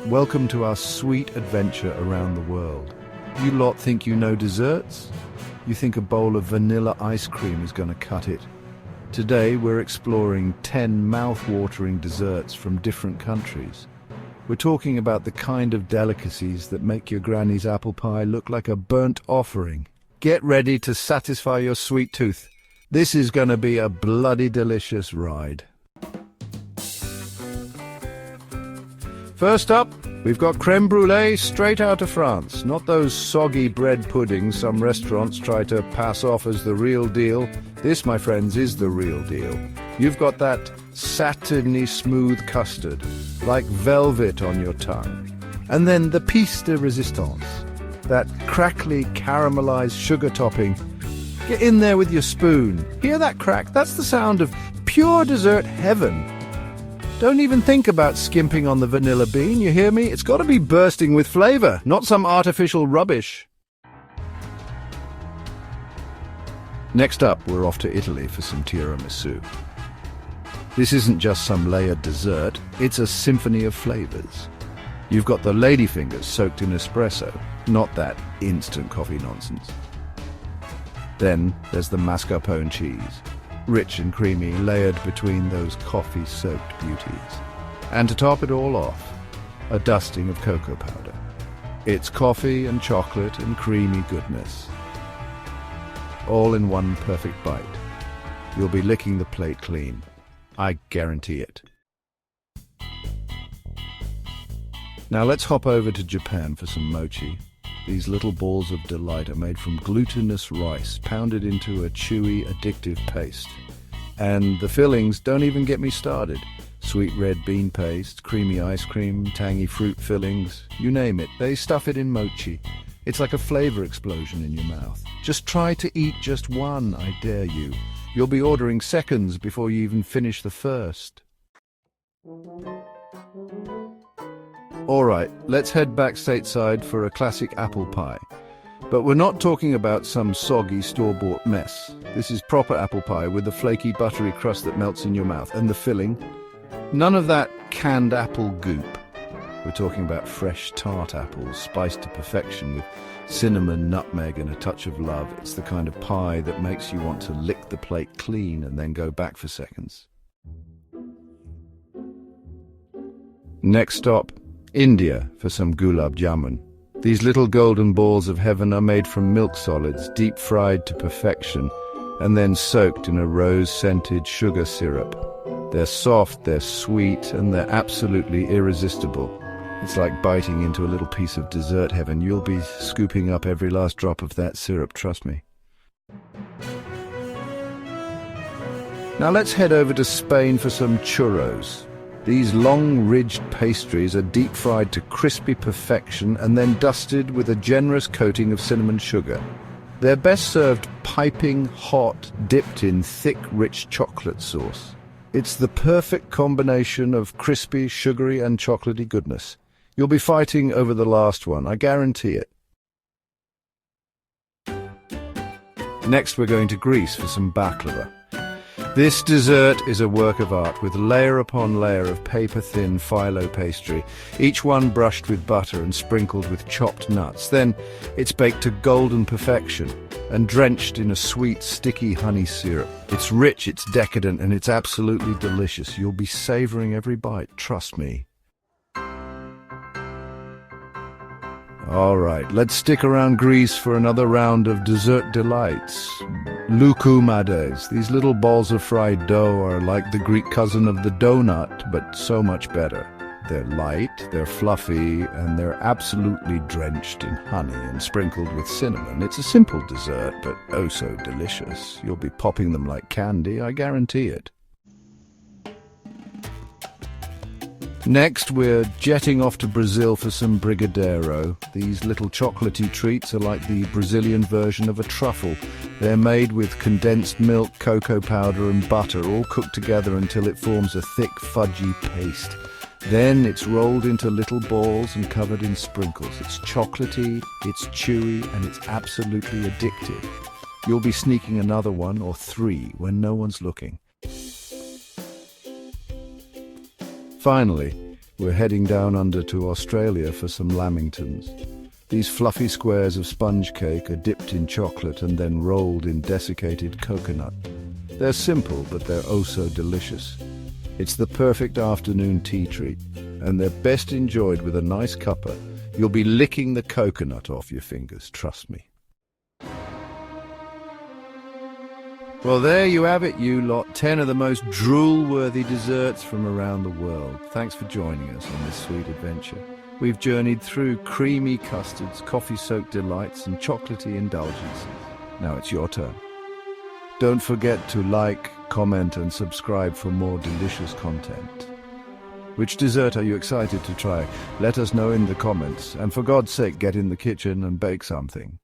Welcome to our sweet adventure around the world. You lot think you know desserts? You think a bowl of vanilla ice cream is going to cut it? Today we're exploring 10 mouth-watering desserts from different countries. We're talking about the kind of delicacies that make your granny's apple pie look like a burnt offering. Get ready to satisfy your sweet tooth. This is going to be a bloody delicious ride. First up, we've got crème brûlée straight out of France. Not those soggy bread puddings some restaurants try to pass off as the real deal. This, my friends, is the real deal. You've got that satiny smooth custard, like velvet on your tongue. And then the pièce de résistance, that crackly caramelized sugar topping. Get in there with your spoon. Hear that crack? That's the sound of pure dessert heaven. Don't even think about skimping on the vanilla bean, you hear me? It's got to be bursting with flavor, not some artificial rubbish. Next up, we're off to Italy for some tiramisu. This isn't just some layered dessert, it's a symphony of flavors. You've got the ladyfingers soaked in espresso, not that instant coffee nonsense. Then there's the mascarpone cheese, rich and creamy, layered between those coffee-soaked beauties. And to top it all off, a dusting of cocoa powder. It's coffee and chocolate and creamy goodness, all in one perfect bite. You'll be licking the plate clean. I guarantee it. Now let's hop over to Japan for some mochi. These little balls of delight are made from glutinous rice, pounded into a chewy, addictive paste. And the fillings don't even get me started. Sweet red bean paste, creamy ice cream, tangy fruit fillings, you name it, they stuff it in mochi. It's like a flavor explosion in your mouth. Just try to eat just one, I dare you. You'll be ordering seconds before you even finish the first. All right, let's head back stateside for a classic apple pie. But we're not talking about some soggy store-bought mess. This is proper apple pie with the flaky buttery crust that melts in your mouth. And the filling? None of that canned apple goop. We're talking about fresh tart apples, spiced to perfection with cinnamon, nutmeg and a touch of love. It's the kind of pie that makes you want to lick the plate clean and then go back for seconds. Next stop, India for some gulab jamun. These little golden balls of heaven are made from milk solids, deep fried to perfection, and then soaked in a rose-scented sugar syrup. They're soft, they're sweet, and they're absolutely irresistible. It's like biting into a little piece of dessert heaven. You'll be scooping up every last drop of that syrup, trust me. Now let's head over to Spain for some churros. These long-ridged pastries are deep-fried to crispy perfection and then dusted with a generous coating of cinnamon sugar. They're best served piping hot, dipped in thick, rich chocolate sauce. It's the perfect combination of crispy, sugary and chocolatey goodness. You'll be fighting over the last one, I guarantee it. Next, we're going to Greece for some baklava. This dessert is a work of art with layer upon layer of paper-thin phyllo pastry, each one brushed with butter and sprinkled with chopped nuts. Then it's baked to golden perfection and drenched in a sweet, sticky honey syrup. It's rich, it's decadent, and it's absolutely delicious. You'll be savoring every bite, trust me. All right, let's stick around Greece for another round of dessert delights. Loukoumades. These little balls of fried dough are like the Greek cousin of the donut, but so much better. They're light, they're fluffy, and they're absolutely drenched in honey and sprinkled with cinnamon. It's a simple dessert, but oh so delicious. You'll be popping them like candy, I guarantee it. Next, we're jetting off to Brazil for some brigadeiro. These little chocolatey treats are like the Brazilian version of a truffle. They're made with condensed milk, cocoa powder and butter, all cooked together until it forms a thick, fudgy paste. Then it's rolled into little balls and covered in sprinkles. It's chocolatey, it's chewy, and it's absolutely addictive. You'll be sneaking another one or three when no one's looking. Finally, We're heading down under to Australia for some lamingtons. These fluffy squares of sponge cake are dipped in chocolate and then rolled in desiccated coconut. They're simple, but they're oh so delicious. It's the perfect afternoon tea treat, and they're best enjoyed with a nice cuppa. You'll be licking the coconut off your fingers, trust me. Well, there you have it, you lot. 10 of the most drool-worthy desserts from around the world. Thanks for joining us on this sweet adventure. We've journeyed through creamy custards, coffee-soaked delights, and chocolatey indulgences. Now it's your turn. Don't forget to like, comment, and subscribe for more delicious content. Which dessert are you excited to try? Let us know in the comments. And for God's sake, get in the kitchen and bake something.